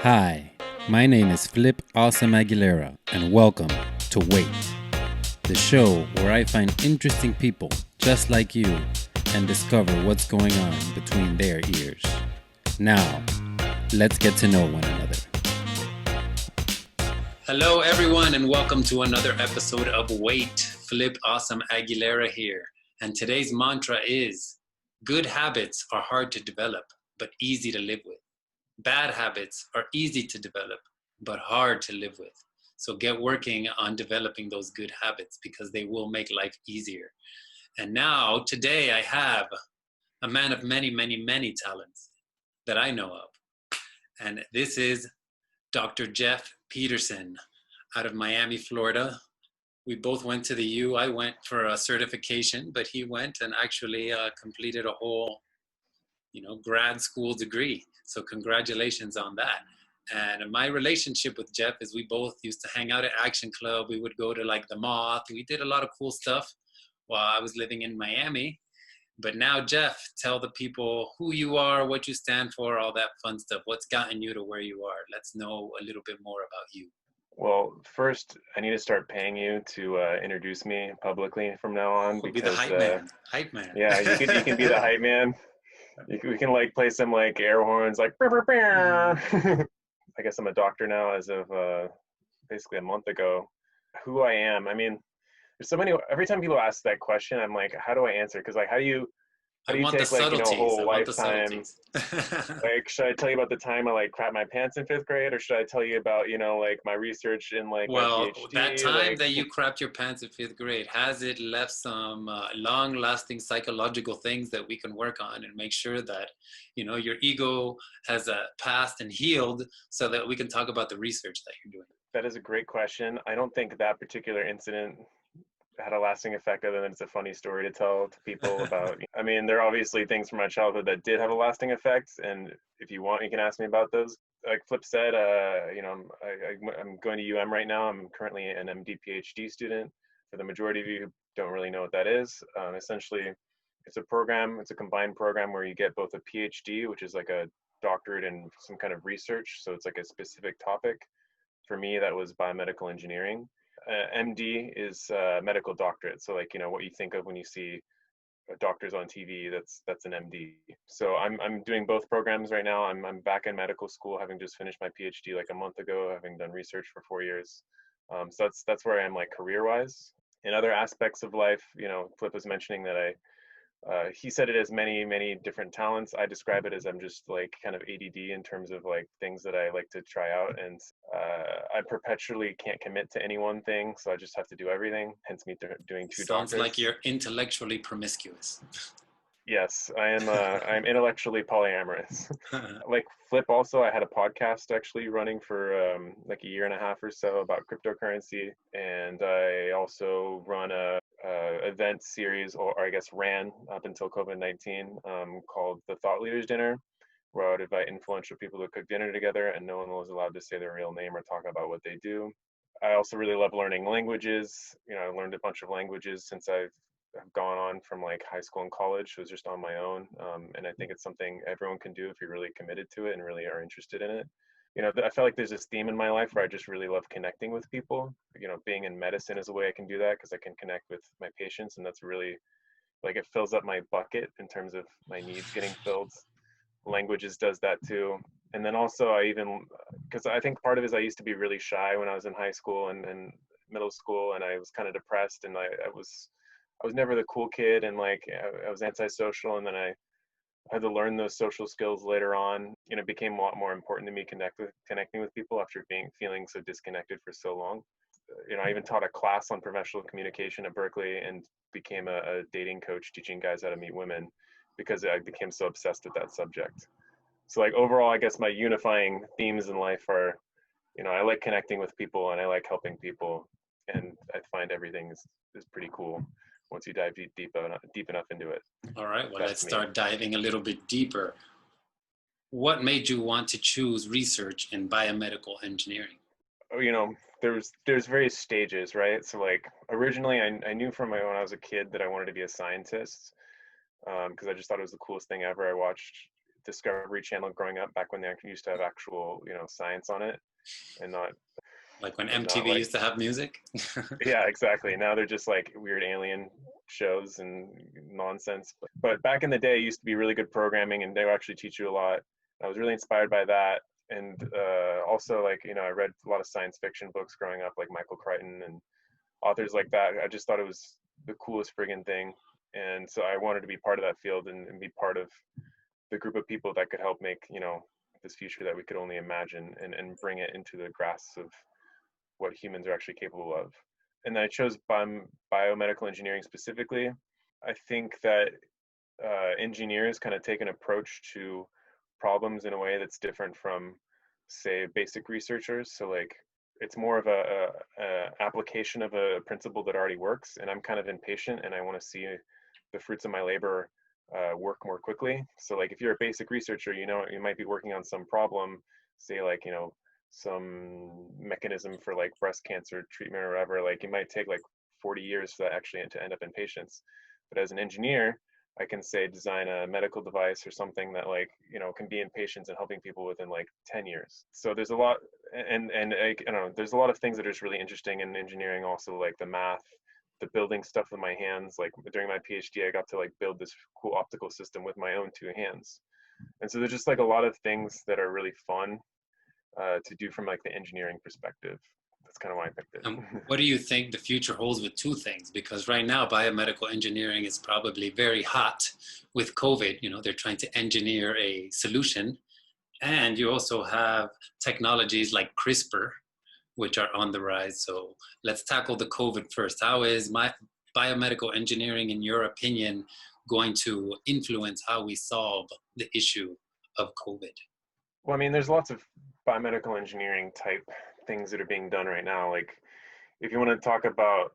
Hi, my name is Flip Awesome Aguilera, and welcome to WEYT, the show where I find interesting people just like you and discover what's going on between their ears. Now, let's get to know one another. Hello, everyone, and welcome to another episode of WEYT. Flip Awesome Aguilera here, and today's mantra is: good habits are hard to develop, but easy to live with. Bad habits are easy to develop, but hard to live with. So get working on developing those good habits because they will make life easier. And now, today, I have a man of many, many, many talents that I know of. And this is Dr. Jeff Peterson out of Miami, Florida. We both went to the U. I went for a certification, but he went and actually completed a whole grad school degree. So congratulations on that. And my relationship with Jeff is we both used to hang out at Action Club. We would go to like the Moth. We did a lot of cool stuff while I was living in Miami. But now, Jeff, tell the people who you are, what you stand for, all that fun stuff. What's gotten you to where you are? Let's know a little bit more about you. Well, first, I need to start paying you to introduce me publicly from now on We'll be the hype man. Hype man. Yeah, you can be the hype man. We can like play some like air horns, like brr, brr, brr. I guess I'm a doctor now as of basically a month ago. Who I am, I mean, there's so many. Every time people ask that question, I'm like, how do I answer? Because like, how do you take like a whole lifetime? Like, should I tell you about the time I like crap my pants in fifth grade, or should I tell you about like my research in like my PhD? That time that you crapped your pants in fifth grade, has it left some long-lasting psychological things that we can work on and make sure that your ego has passed and healed, so that we can talk about the research that you're doing? That is a great question. I don't think that particular incident had a lasting effect other than it's a funny story to tell to people about. I mean, there are obviously things from my childhood that did have a lasting effect, and if you want, you can ask me about those. Like Flip said, I'm going to UM right now. I'm currently an MD PhD student. For the majority of you who don't really know what that is, essentially, it's a combined program where you get both a PhD, which is like a doctorate in some kind of research, so it's like a specific topic. For me, that was biomedical engineering. MD is medical doctorate. So like, what you think of when you see doctors on TV, that's an MD. So I'm doing both programs right now. I'm back in medical school, having just finished my PhD like a month ago, having done research for 4 years. So that's where I am like career-wise. In other aspects of life, Flip was mentioning that he said it has many, many different talents. I describe it as I'm just like kind of ADD in terms of like things that I like to try out. And I perpetually can't commit to any one thing. So I just have to do everything, hence me doing two doctorates. Sounds like you're intellectually promiscuous. Yes, I am. I'm intellectually polyamorous. Like Flip, also, I had a podcast actually running for like a year and a half or so about cryptocurrency, and I also run a event series, or I guess ran up until COVID-19, called the Thought Leaders Dinner, where I would invite influential people to cook dinner together, and no one was allowed to say their real name or talk about what they do. I also really love learning languages. I learned a bunch of languages since I've gone on from like high school and college. It was just on my own. And I think it's something everyone can do if you're really committed to it and really are interested in it. I feel like there's this theme in my life where I just really love connecting with people. Being in medicine is a way I can do that because I can connect with my patients, and that's really like it fills up my bucket in terms of my needs getting filled. Languages does that too. And then also because I think part of it is I used to be really shy when I was in high school and middle school, and I was kind of depressed, and I was never the cool kid, and like I was antisocial, and then I had to learn those social skills later on. It became a lot more important to me connecting with people after feeling so disconnected for so long. I even taught a class on professional communication at Berkeley and became a dating coach teaching guys how to meet women because I became so obsessed with that subject. So like overall, I guess my unifying themes in life are, I like connecting with people and I like helping people, and I find everything is pretty cool once you dive deep enough into it. All right, well, let's start diving a little bit deeper. What made you want to choose research in biomedical engineering? There's various stages, right? So like originally I knew from when I was a kid that I wanted to be a scientist, because I just thought it was the coolest thing ever. I watched Discovery Channel growing up, back when they actually used to have actual, science on it, and not Like when and not MTV like used to have music. yeah, exactly. Now they're just like weird alien shows and nonsense. But back in the day, it used to be really good programming, and they would actually teach you a lot. I was really inspired by that, and also like I read a lot of science fiction books growing up, like Michael Crichton and authors like that. I just thought it was the coolest friggin' thing, and so I wanted to be part of that field and be part of the group of people that could help make this future that we could only imagine, and bring it into the grasp of what humans are actually capable of. And then I chose biomedical engineering specifically. I think that engineers kind of take an approach to problems in a way that's different from, say, basic researchers. So like it's more of a application of a principle that already works, and I'm kind of impatient and I want to see the fruits of my labor work more quickly. So like if you're a basic researcher, you might be working on some problem, say like some mechanism for like breast cancer treatment or whatever. Like it might take like 40 years for that actually to end up in patients. But as an engineer, I can say design a medical device or something that like can be in patients and helping people within like 10 years. So there's a lot, and I don't know, there's a lot of things that are just really interesting in engineering. Also like the math, the building stuff with my hands. Like during my PhD, I got to like build this cool optical system with my own two hands. And so there's just like a lot of things that are really fun to do from like the engineering perspective. That's kind of why I picked it. What do you think the future holds with two things? Because right now, biomedical engineering is probably very hot with COVID. They're trying to engineer a solution. And you also have technologies like CRISPR, which are on the rise. So let's tackle the COVID first. How is my biomedical engineering, in your opinion, going to influence how we solve the issue of COVID? Well, I mean, there's lots of biomedical engineering type things that are being done right now. Like if you want to talk about,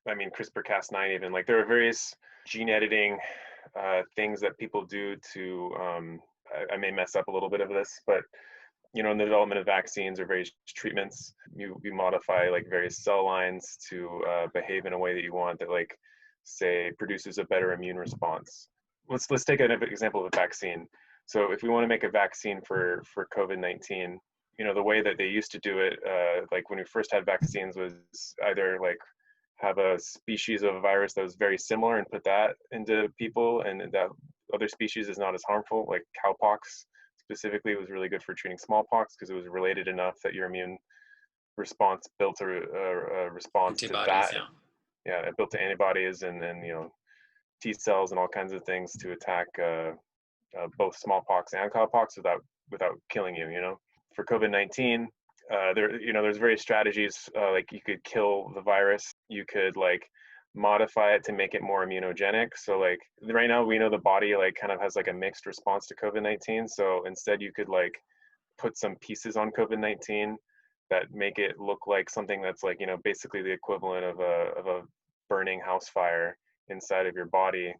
I mean, CRISPR-Cas9 even, like there are various gene editing things that people do to, I may mess up a little bit of this, but in the development of vaccines or various treatments, you modify like various cell lines to behave in a way that you want, that like say produces a better immune response. Let's take an example of a vaccine. So if we want to make a vaccine for COVID-19, the way that they used to do it, like when we first had vaccines, was either like have a species of a virus that was very similar and put that into people, and that other species is not as harmful, like cowpox specifically was really good for treating smallpox because it was related enough that your immune response built a response to that. Yeah, it built antibodies and T cells and all kinds of things to attack both smallpox and cowpox without killing you. For COVID-19, there's various strategies. Like you could kill the virus, you could like modify it to make it more immunogenic. So like right now we know the body like kind of has like a mixed response to COVID-19. So instead you could like put some pieces on COVID-19 that make it look like something that's like basically the equivalent of a burning house fire inside of your body,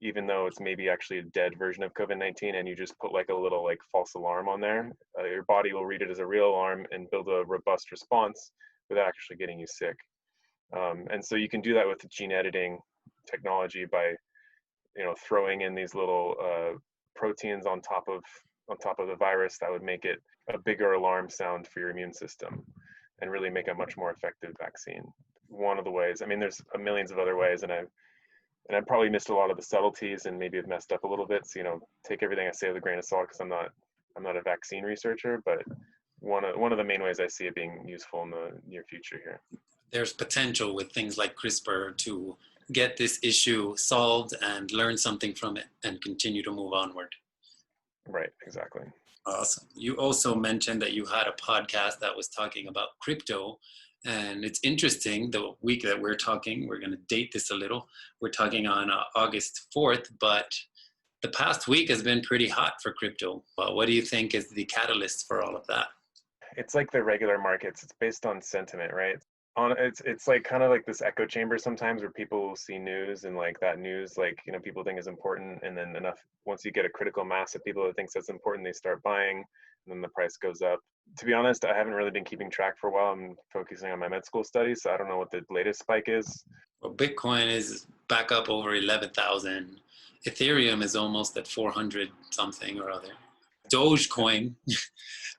even though it's maybe actually a dead version of COVID-19, and you just put like a little like false alarm on there. Your body will read it as a real alarm and build a robust response without actually getting you sick. And so you can do that with gene editing technology by throwing in these little proteins on top of the virus that would make it a bigger alarm sound for your immune system and really make a much more effective vaccine. One of the ways. I mean, there's millions of other ways, and I probably missed a lot of the subtleties and maybe have messed up a little bit. So take everything I say with a grain of salt, because I'm not a vaccine researcher, but one of the main ways I see it being useful in the near future here. There's potential with things like CRISPR to get this issue solved and learn something from it and continue to move onward. Right, exactly. Awesome. You also mentioned that you had a podcast that was talking about crypto, and it's interesting, the week that we're talking, we're going to date this a little, we're talking on August 4th, but the past week has been pretty hot for crypto. What do you think is the catalyst for all of that? It's like the regular markets. It's based on sentiment, right? It's like kind of like this echo chamber sometimes, where people see news and like that news, like people think is important, and then once you get a critical mass of people that thinks that's important, they start buying, and then the price goes up. To be honest, I haven't really been keeping track for a while. I'm focusing on my med school studies, so I don't know what the latest spike is. Well, Bitcoin is back up over 11,000, Ethereum is almost at 400 something or other. Dogecoin,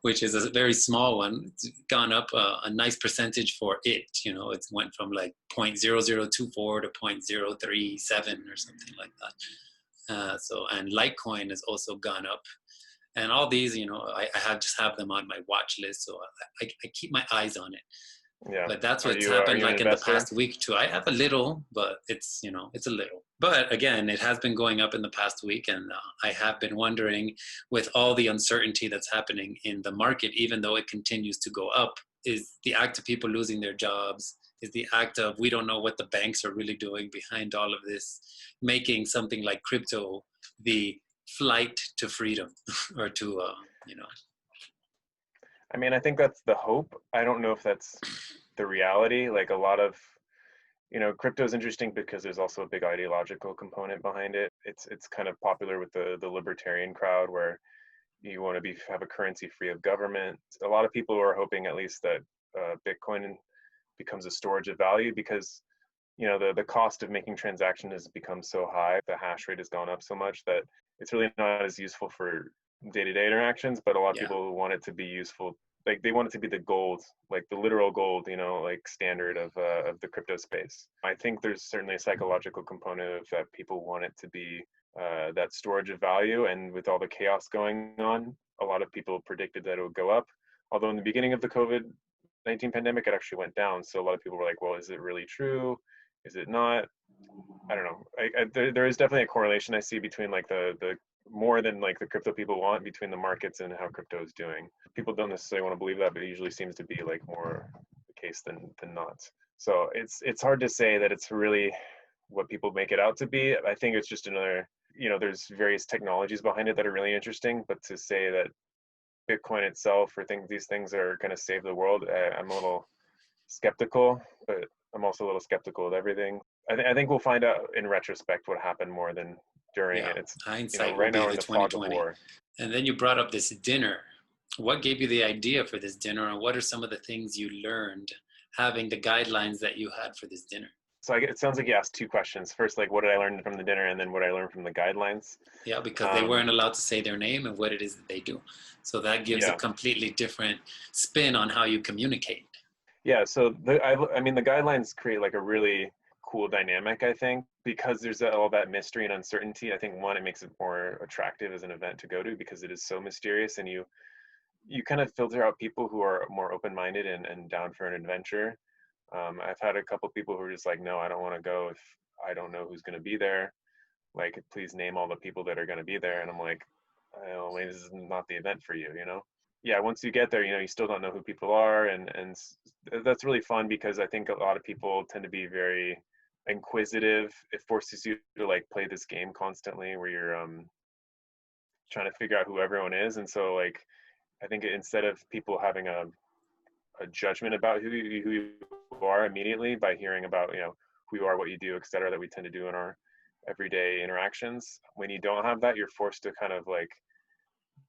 which is a very small one, it's gone up a nice percentage for it. You know, it's went from like 0.0024 to 0.037 or something like that. And Litecoin has also gone up. And all these, you know, I have them on my watch list, so I keep my eyes on it. Yeah. But that's Are what's you happened an like in the investor? past week too. I have a little, but it's, you know, it's a little. But again, it has been going up in the past week. And I have been wondering, with all the uncertainty that's happening in the market, even though it continues to go up, is the act of people losing their jobs, is the act of we don't know what the banks are really doing behind all of this, making something like crypto the flight to freedom or to, you know. I mean, I think that's the hope. I don't know if that's the reality. Like a lot of, you know, crypto is interesting because there's also a big ideological component behind it. It's kind of popular with the libertarian crowd where you want to have a currency free of government. A lot of people are hoping at least that Bitcoin becomes a storage of value because, you know, the cost of making transactions has become so high, the hash rate has gone up so much that it's really not as useful for day-to-day interactions, but a lot of people want it to be useful. Like they want it to be the gold, like the literal gold, you know, like standard of the crypto space. I think there's certainly a psychological component of that people want it to be that storage of value. And with all the chaos going on, a lot of people predicted that it would go up. Although in the beginning of the COVID-19 pandemic, it actually went down. So a lot of people were like, well, is it really true? Is it not? I don't know. There is definitely a correlation I see between like the more than like the crypto people want between the markets and how crypto is doing. People don't necessarily want to believe that, but it usually seems to be like more the case than not. So it's hard to say that it's really what people make it out to be. I think it's just another, you know, there's various technologies behind it that are really interesting, but to say that Bitcoin itself or these things are going to save the world, I'm a little skeptical, but I'm also a little skeptical of everything. I think we'll find out in retrospect what happened more than during it. It's, you know, Hindsight will right now be we're in the the fog of 2020. war. And then you brought up this dinner. What gave you the idea for this dinner, and what are some of the things you learned having the guidelines that you had for this dinner? So it sounds like you asked two questions. First, like what did I learn from the dinner, and then what I learned from the guidelines. Yeah, because they weren't allowed to say their name and what it is that they do. So that gives a completely different spin on how you communicate. Yeah, so I mean, the guidelines create like a really cool dynamic, I think, because there's all that mystery and uncertainty. I think one, it makes it more attractive as an event to go to because it is so mysterious, and you kind of filter out people who are more open-minded and down for an adventure. I've had a couple people who are just like, no, I don't want to go if I don't know who's going to be there. Like, please name all the people that are going to be there. And I'm like, oh, maybe this is not the event for you, you know? Yeah, once you get there, you know, you still don't know who people are. And that's really fun because I think a lot of people tend to be very inquisitive. It forces you to like play this game constantly where you're trying to figure out who everyone is. And so like, I think instead of people having a judgment about who you are immediately by hearing about, you know, who you are, what you do, et cetera, that we tend to do in our everyday interactions. When you don't have that, you're forced to kind of like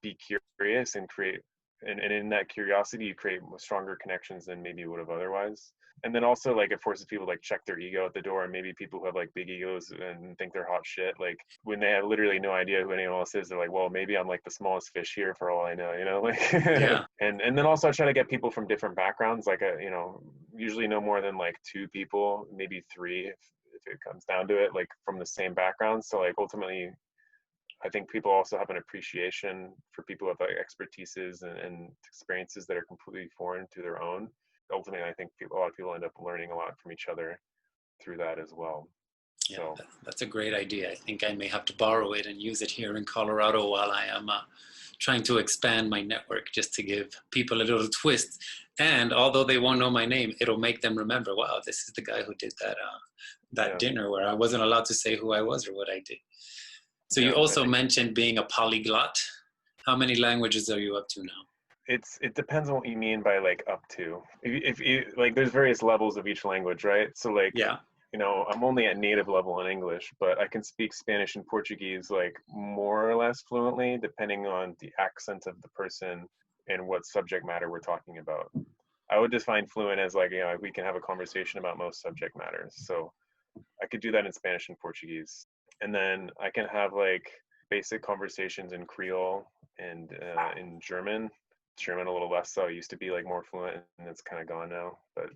be curious and create, and in that curiosity, you create stronger connections than maybe you would have otherwise. And then also like it forces people to like check their ego at the door, and maybe people who have like big egos and think they're hot shit, like when they have literally no idea who anyone else is, they're like, well, maybe I'm like the smallest fish here for all I know, you know, like Yeah. and then also I try to get people from different backgrounds, like you know, usually no more than like two people, maybe three if it comes down to it, like from the same background. So like ultimately I think people also have an appreciation for people who have like expertises and experiences that are completely foreign to their own. Ultimately, I think a lot of people end up learning a lot from each other through that as well. Yeah, So that's a great idea. I think I may have to borrow it and use it here in Colorado while I am trying to expand my network, just to give people a little twist. And although they won't know my name, it'll make them remember, wow, this is the guy who did that dinner where I wasn't allowed to say who I was or what I did. So you also mentioned being a polyglot. How many languages are you up to now? It depends on what you mean by like up to. If you like, there's various levels of each language, right? So like, yeah, you know, I'm only at native level in English, but I can speak Spanish and Portuguese like more or less fluently, depending on the accent of the person and what subject matter we're talking about. I would define fluent as like, you know, we can have a conversation about most subject matters. So I could do that in Spanish and Portuguese. And then I can have like basic conversations in Creole and in German. German a little less so. I used to be like more fluent, and it's kind of gone now. But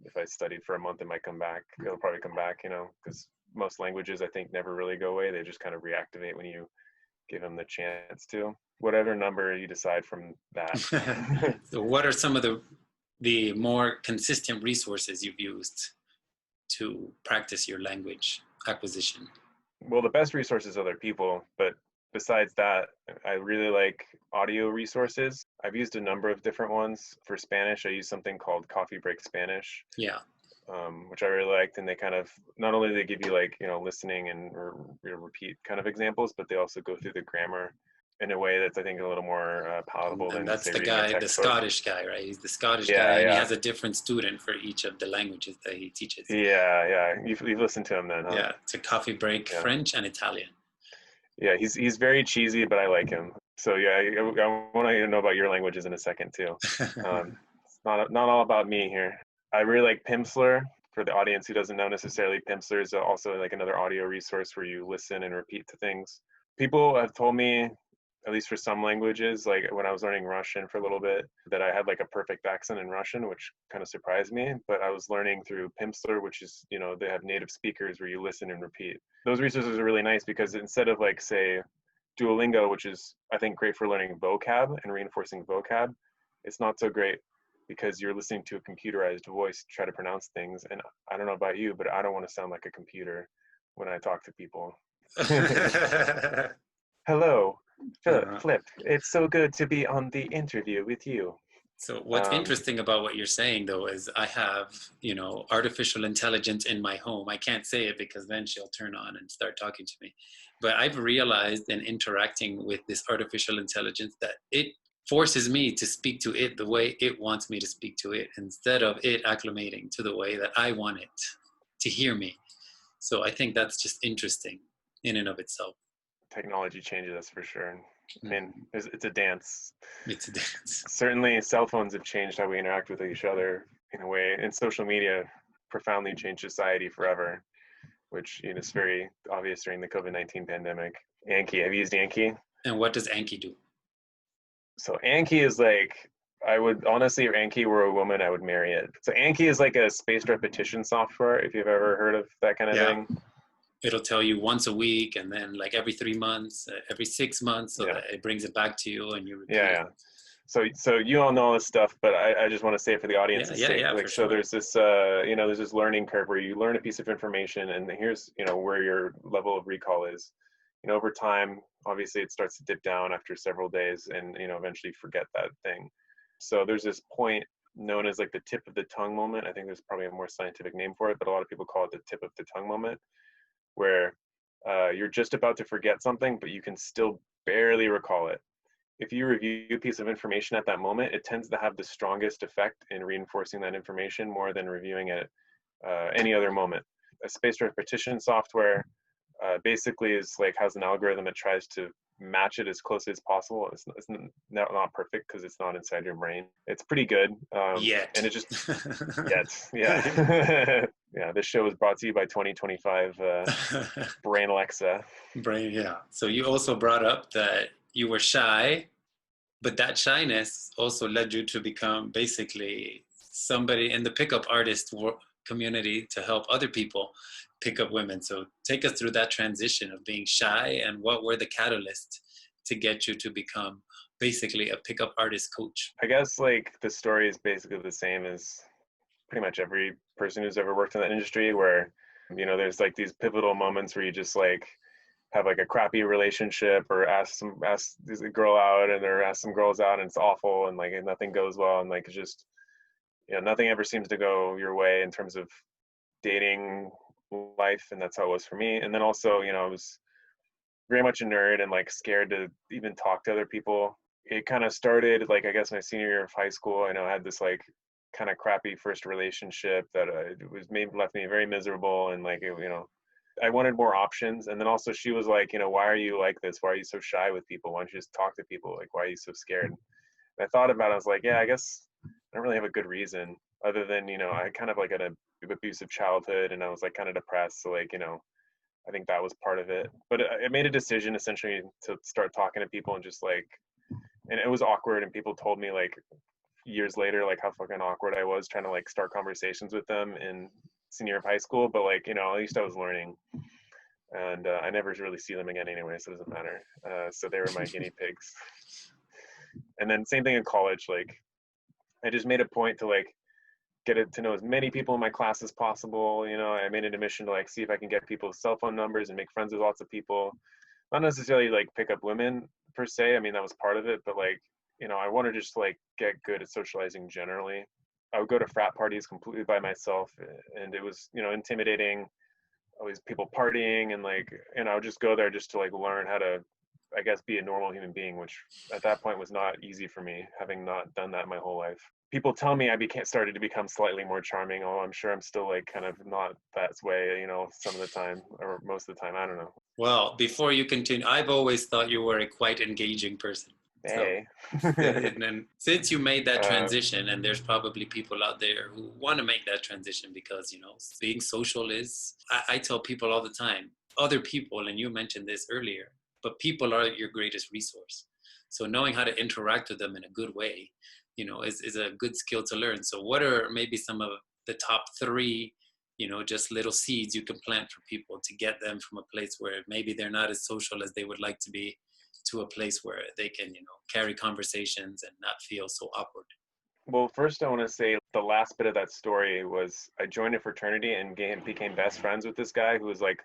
if I studied for a month, it might come back. It'll probably come back, because most languages I think never really go away. They just kind of reactivate when you give them the chance to. Whatever number you decide from that. So what are some of the more consistent resources you've used to practice your language acquisition? Well, the best resources are other people, but besides that, I really like audio resources. I've used a number of different ones. For Spanish, I use something called Coffee Break Spanish, Yeah. which I really liked. And they kind of, not only do they give you like, listening and repeat kind of examples, but they also go through the grammar in a way that's, I think, a little more palatable And than, that's say, the reading a guy, the text source. Scottish guy, right? He's the Scottish Yeah, guy, and he yeah. has a different student for each of the languages that he teaches. Yeah. You've listened to him then, huh? Yeah, it's a Coffee Break, Yeah. French and Italian. Yeah, he's very cheesy, but I like him. So yeah, I want to know about your languages in a second too. It's not all about me here. I really like Pimsleur. For the audience who doesn't know necessarily, Pimsleur is also like another audio resource where you listen and repeat to things. People have told me, at least for some languages, like when I was learning Russian for a little bit, that I had like a perfect accent in Russian, which kind of surprised me. But I was learning through Pimsleur, which is, they have native speakers where you listen and repeat. Those resources are really nice because instead of like, say, Duolingo, which is, I think, great for learning vocab and reinforcing vocab, it's not so great because you're listening to a computerized voice try to pronounce things. And I don't know about you, but I don't want to sound like a computer when I talk to people. Hello, Flip. It's so good to be on the interview with you. So what's interesting about what you're saying, though, is I have, artificial intelligence in my home. I can't say it because then she'll turn on and start talking to me. But I've realized in interacting with this artificial intelligence that it forces me to speak to it the way it wants me to speak to it instead of it acclimating to the way that I want it to hear me. So I think that's just interesting in and of itself. Technology changes us for sure. I mean, it's a dance. It's a dance. Certainly, cell phones have changed how we interact with each other in a way, and social media profoundly changed society forever, which is very obvious during the COVID-19 pandemic. Anki, have you used Anki? And what does Anki do? So Anki is like, I would honestly, if Anki were a woman, I would marry it. So Anki is like a spaced repetition software, if you've ever heard of that kind of thing. It'll tell you once a week and then like every 3 months, every 6 months, so that it brings it back to you and you repeat it. So you all know all this stuff, but I just want to say it for the audience's sake. For sure. There's this there's this learning curve where you learn a piece of information and here's where your level of recall is. Over time, obviously it starts to dip down after several days and eventually forget that thing. So there's this point known as like the tip of the tongue moment. I think there's probably a more scientific name for it, but a lot of people call it the tip of the tongue moment, where you're just about to forget something, but you can still barely recall it. If you review a piece of information at that moment, it tends to have the strongest effect in reinforcing that information more than reviewing it any other moment. A spaced repetition software basically is like has an algorithm that tries to match it as closely as possible. It's not perfect because it's not inside your brain. It's pretty good. Yet. And it just yeah. Yeah, this show is brought to you by 2025 Brain Alexa. So you also brought up that you were shy, but that shyness also led you to become basically somebody in the pickup artist community to help other people pick up women. So take us through that transition of being shy and what were the catalysts to get you to become basically a pickup artist coach. I guess like the story is basically the same as pretty much every person who's ever worked in that industry, where there's like these pivotal moments where you just like have like a crappy relationship or ask this girl out or ask some girls out and it's awful and like nothing goes well and like it's just nothing ever seems to go your way in terms of dating life, and that's how it was for me. And then also I was very much a nerd and like scared to even talk to other people. It kind of started like I guess my senior year of high school. I had this like kind of crappy first relationship that left me very miserable and like I wanted more options. And then also she was like, why are you like this? Why are you so shy with people? Why don't you just talk to people? Like, why are you so scared? And I thought about it. I was like, yeah, I guess I don't really have a good reason other than, I kind of like had an abusive childhood and I was like kind of depressed. So like, I think that was part of it. But I made a decision essentially to start talking to people and just like, and it was awkward. And people told me like years later, like how fucking awkward I was trying to like start conversations with them in senior year of high school. But like, at least I was learning. And I never really see them again anyway, so it doesn't matter. So they were my guinea pigs. And then same thing in college. Like I just made a point to like get to know as many people in my class as possible. I made it a mission to like see if I can get people's cell phone numbers and make friends with lots of people. Not necessarily like pick up women per se. I mean, that was part of it, but like, I wanted to just like get good at socializing generally. I would go to frat parties completely by myself, and it was, intimidating. Always people partying, and like, I would just go there just to like learn how to, I guess, be a normal human being, which at that point was not easy for me, having not done that my whole life. People tell me I started to become slightly more charming. Oh, I'm sure I'm still like kind of not that way, some of the time or most of the time. I don't know. Well, before you continue, I've always thought you were a quite engaging person. Hey. So, and then since you made that transition, and there's probably people out there who want to make that transition because, being social is, I tell people all the time, other people, and you mentioned this earlier, but people are your greatest resource. So knowing how to interact with them in a good way, is a good skill to learn. So what are maybe some of the top 3, just little seeds you can plant for people to get them from a place where maybe they're not as social as they would like to be to a place where they can, carry conversations and not feel so awkward? Well, first I want to say the last bit of that story was I joined a fraternity and became best friends with this guy who was like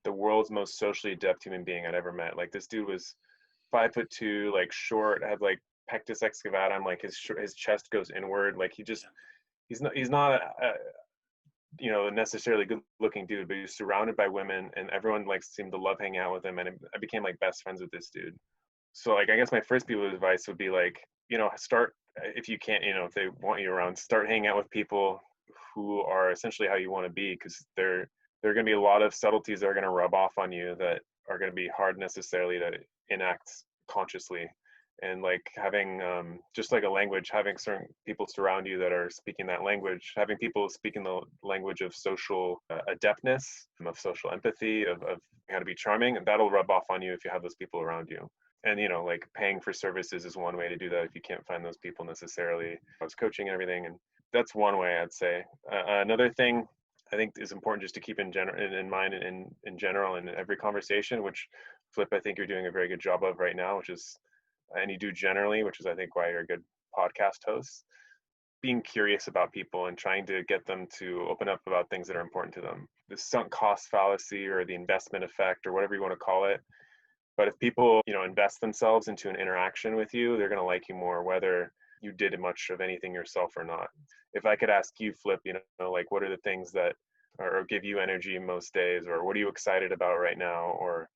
the world's most socially adept human being I'd ever met. Like this dude was 5'2", like short, had like pectus excavatum, like his chest goes inward. Like he's not a necessarily good looking dude, but he was surrounded by women and everyone like seemed to love hanging out with him. And I became like best friends with this dude. So like, I guess my first piece of advice would be like, start, if you can't, if they want you around, start hanging out with people who are essentially how you want to be. Cause there are going to be a lot of subtleties that are going to rub off on you that are going to be hard necessarily to enact consciously. And like having just like a language, having certain people surround you that are speaking that language, having people speaking the language of social adeptness, of social empathy, of how to be charming, and that'll rub off on you if you have those people around you. And like paying for services is one way to do that if you can't find those people necessarily. I was coaching and everything, and that's one way I'd say. Another thing I think is important just to keep in mind in general in every conversation, which Flip, I think you're doing a very good job of right now, which is, and you do generally, which is I think why you're a good podcast host, being curious about people and trying to get them to open up about things that are important to them. The sunk cost fallacy or the investment effect or whatever you want to call it. But if people, invest themselves into an interaction with you, they're going to like you more, whether you did much of anything yourself or not. If I could ask you, Flip, like what are the things that or give you energy most days, or what are you excited about right now, or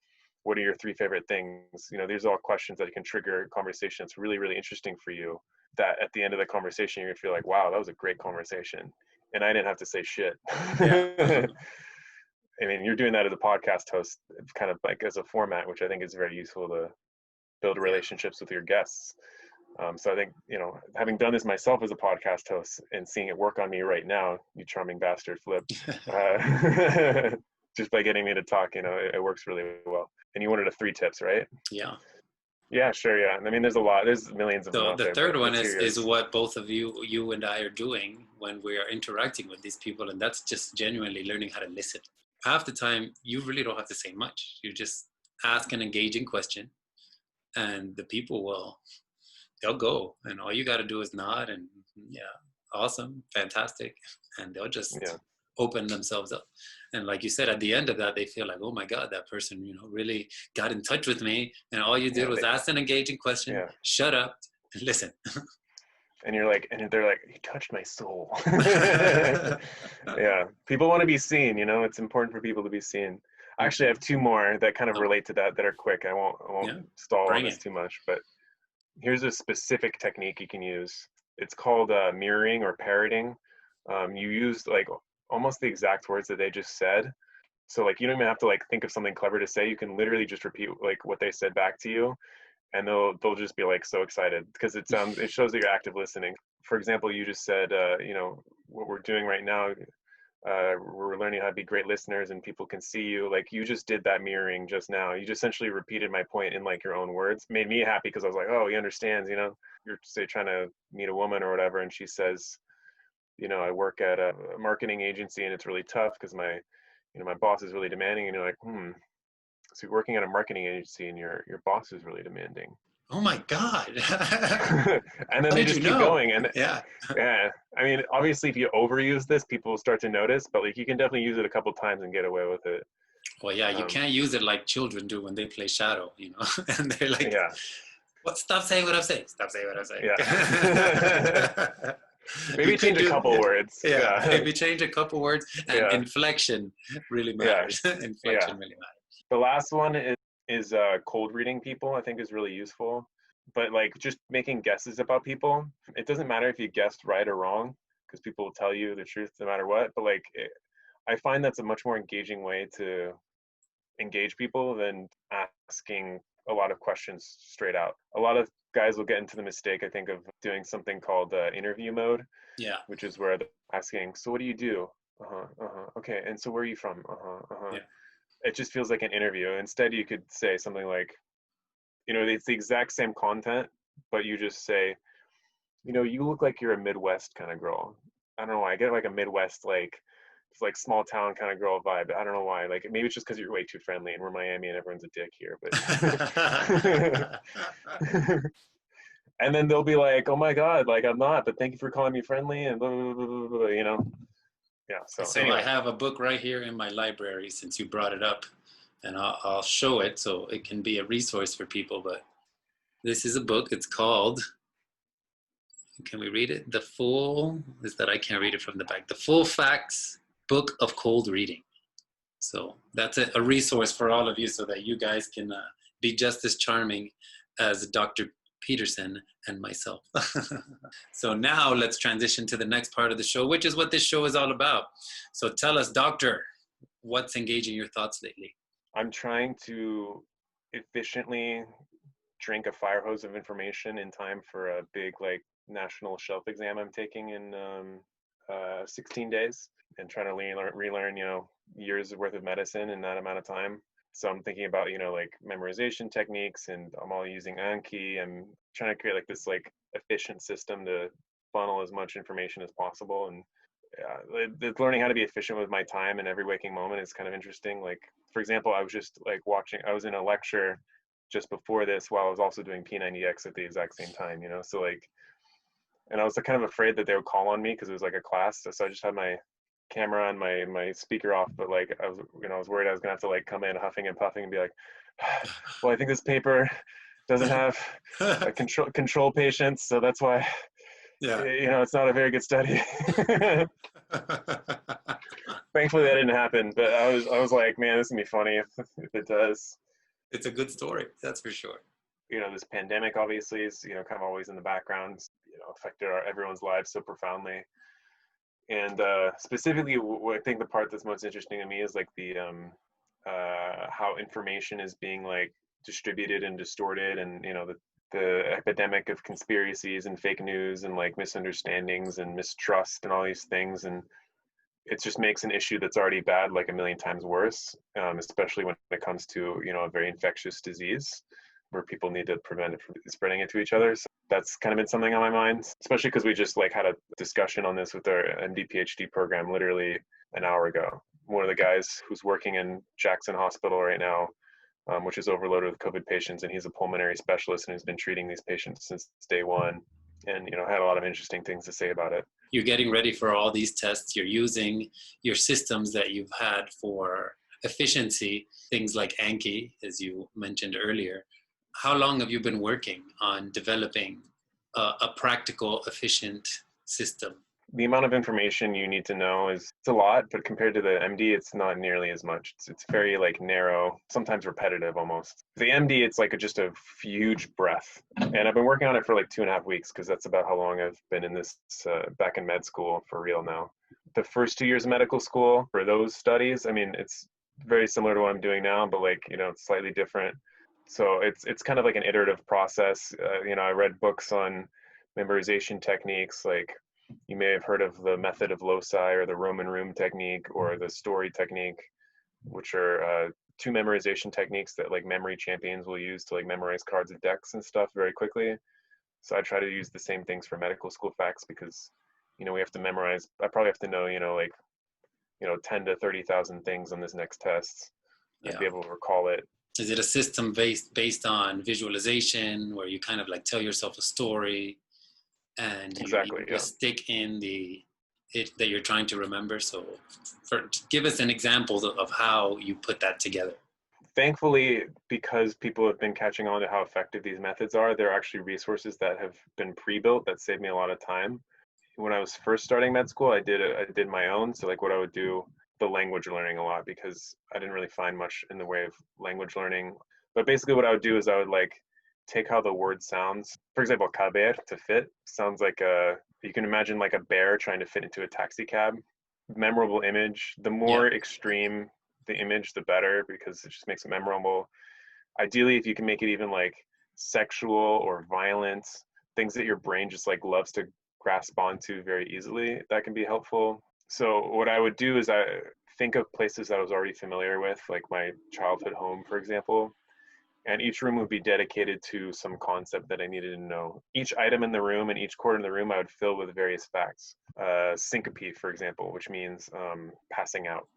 what are your 3 favorite things? These are all questions that can trigger a conversation that's really, really interesting for you, that at the end of the conversation, you're going to feel like, wow, that was a great conversation. And I didn't have to say shit. Yeah. I mean, you're doing that as a podcast host, kind of like as a format, which I think is very useful to build relationships with your guests. So I think, having done this myself as a podcast host and seeing it work on me right now, you charming bastard, Flip, just by getting me to talk, it works really well. And you wanted 3 tips, right? Yeah. Yeah, sure. Yeah. I mean, there's millions of them out The there. third one is what both of you and I are doing when we are interacting with these people. And that's just genuinely learning how to listen. Half the time, you really don't have to say much. You just ask an engaging question and the people they'll go. And all you got to do is nod and awesome, fantastic. And they'll just open themselves up. And like you said, at the end of that, they feel like, oh my God, that person, really got in touch with me. And all you did was ask an engaging question, shut up, and listen. And you're like, and they're like, you touched my soul. Yeah. People want to be seen, it's important for people to be seen. Actually, I have 2 more that kind of relate to that are quick. I won't stall on this too much, but here's a specific technique you can use. It's called mirroring or parroting. You use like almost the exact words that they just said. So like, you don't even have to like think of something clever to say. You can literally just repeat like what they said back to you. And they'll just be like so excited because it shows that you're active listening. For example, you just said, what we're doing right now, we're learning how to be great listeners and people can see you. Like you just did that mirroring just now. You just essentially repeated my point in like your own words. Made me happy because I was like, oh, he understands, you know, you're say trying to meet a woman or whatever. And she says, you know, I work at a marketing agency and it's really tough because my boss is really demanding. And you're like, so you're working at a marketing agency and your boss is really demanding. Oh my God. And then How they did just you keep know? going. And Yeah. yeah, I mean, obviously if you overuse this, people will start to notice, but like you can definitely use it a couple times and get away with it. Well, yeah, you can't use it like children do when they play Shadow, you know, and they're like, Yeah. "What? Stop saying what I'm saying. Stop saying what I'm saying." Yeah. You Maybe could change a do, couple words. yeah, Yeah. maybe change a couple words, and Yeah. inflection really Yeah. matters. Yeah. Inflection really matters. The last one is cold reading people. I think is really useful. But like just making guesses about people. It doesn't matter if you guessed right or wrong because people will tell you the truth no matter what. But like I find that's a much more engaging way to engage people than asking a lot of questions straight out. A lot of guys will get into the mistake, I think, of doing something called interview mode, Yeah, which is where they're asking, so what do you do? Uh-huh, uh-huh. Okay, and so where are you from? Uh-huh, uh-huh. yeah. It just feels like an interview. Instead, you could say something like, you know, it's the exact same content, but you just say, you know, you look like you're a Midwest kind of girl. I don't know why. I get like a Midwest, like, it's like small town kind of girl vibe. I don't know why. Like maybe it's just because you're way too friendly and we're Miami and everyone's a dick here. But and then they'll be like, "Oh my God, like I'm not, but thank you for calling me friendly," and blah, blah, blah, blah, blah, you know. Yeah. So So I anyway, have a book right here in my library since you brought it up, and I'll show it so it can be a resource for people. But this is a book. It's called, can we read it? The full, is that I can't read it from the back. The Full Facts Book of Cold Reading. So that's a resource for all of you so that you guys can be just as charming as Dr. Peterson and myself. So now let's transition to the next part of the show, which is what this show is all about. So tell us, Doctor, what's engaging your thoughts lately? I'm trying to efficiently drink a fire hose of information in time for a big like national shelf exam I'm taking in 16 days and trying to relearn, you know, years worth of medicine in that amount of time. So I'm thinking about, you know, like memorization techniques and I'm all using Anki. I'm trying to create like this like efficient system to funnel as much information as possible. And learning how to be efficient with my time in every waking moment is kind of interesting. Like, for example, I was just like I was in a lecture just before this while I was also doing P90X at the exact same time, you know? So like, and I was kind of afraid that they would call on me because it was like a class. So I just had my camera and my speaker off, but like I was, you know, I was worried I was gonna have to like come in huffing and puffing and be like, well, I think this paper doesn't have a control patients, so that's why, Yeah. you know, it's not a very good study. Thankfully that didn't happen, but I was like, man, this is gonna be funny if it does. It's a good story, that's for sure. You know, this pandemic obviously is, you know, kind of always in the background, you know, affected everyone's lives so profoundly. And specifically, I think the part that's most interesting to me is like the how information is being like distributed and distorted, and you know the epidemic of conspiracies and fake news and like misunderstandings and mistrust and all these things, and it just makes an issue that's already bad like a million times worse, especially when it comes to, you know, a very infectious disease where people need to prevent it from spreading it to each other. So that's kind of been something on my mind, especially because we just like had a discussion on this with our MD PhD program literally an hour ago. One of the guys who's working in Jackson Hospital right now, which is overloaded with COVID patients, and he's a pulmonary specialist and has been treating these patients since day one, and you know had a lot of interesting things to say about it. You're getting ready for all these tests. You're using your systems that you've had for efficiency, things like Anki, as you mentioned earlier. How long have you been working on developing a practical, efficient system? The amount of information you need to know it's a lot, but compared to the MD, it's not nearly as much. It's very like narrow, sometimes repetitive almost. The MD, it's like just a huge breadth. And I've been working on it for like 2.5 weeks because that's about how long I've been in this back in med school for real now. The first 2 years of medical school for those studies, I mean, it's very similar to what I'm doing now, but like, you know, it's slightly different. So it's kind of like an iterative process. You know, I read books on memorization techniques like You may have heard of the method of loci or the Roman room technique or the story technique, which are two memorization techniques that like memory champions will use to like memorize cards of decks and stuff very quickly. So I try to use the same things for medical school facts because, we have to memorize. I probably have to know, like, 10 to 30,000 things on this next test and Yeah. be able to recall it. Is it a system based on visualization where you kind of like tell yourself a story and Exactly, you yeah. just stick in it that you're trying to remember? So give us an example of how you put that together. Thankfully, because people have been catching on to how effective these methods are, there are actually resources that have been pre-built that saved me a lot of time. When I was first starting med school, I did my own. So like what I would do, the language learning a lot because I didn't really find much in the way of language learning. But basically what I would do is I would like take how the word sounds. For example, caber, to fit, sounds like you can imagine like a bear trying to fit into a taxi cab. Memorable image. The more extreme the image, the better because it just makes it memorable. Ideally, if you can make it even like sexual or violent, things that your brain just like loves to grasp onto very easily, that can be helpful. So what I would do is I think of places that I was already familiar with, like my childhood home, for example, and each room would be dedicated to some concept that I needed to know. Each item in the room and each corner in the room I would fill with various facts. Syncope, for example, which means passing out.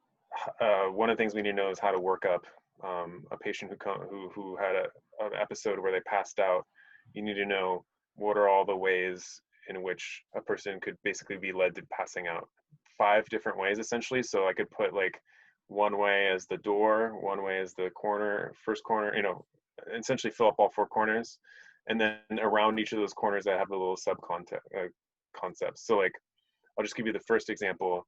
One of the things we need to know is how to work up a patient who had an episode where they passed out. You need to know what are all the ways in which a person could basically be led to passing out. 5 different ways essentially. So I could put like one way as the door, one way as the first corner, essentially fill up all 4 corners. And then around each of those corners, I have a little concepts. So like, I'll just give you the first example.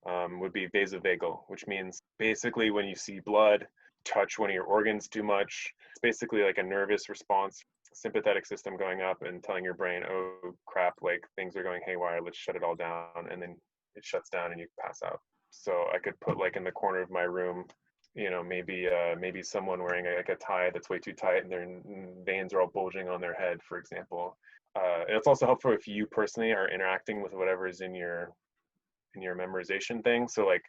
Would be vasovagal, which means basically when you see blood touch one of your organs too much, it's basically like a nervous response, sympathetic system going up and telling your brain, oh crap, like things are going haywire, let's shut it all down. And then it shuts down and you pass out. So I could put like in the corner of my room, maybe someone wearing like a tie that's way too tight and their veins are all bulging on their head, for example. And it's also helpful if you personally are interacting with whatever is in your memorization thing. So like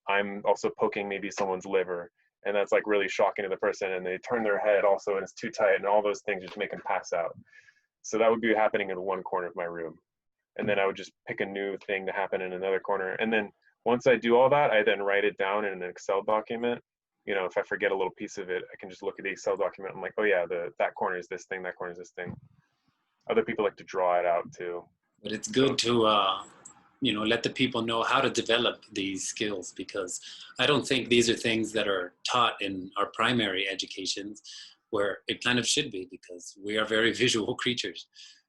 I'm also poking maybe someone's liver and that's like really shocking to the person and they turn their head also and it's too tight and all those things just make them pass out. So that would be happening in one corner of my room. And then I would just pick a new thing to happen in another corner. And then once I do all that, I then write it down in an Excel document. If I forget a little piece of it, I can just look at the Excel document. I'm like, oh yeah, that corner is this thing, that corner is this thing. Other people like to draw it out too. But it's good to let the people know how to develop these skills, because I don't think these are things that are taught in our primary educations, where it kind of should be, because we are very visual creatures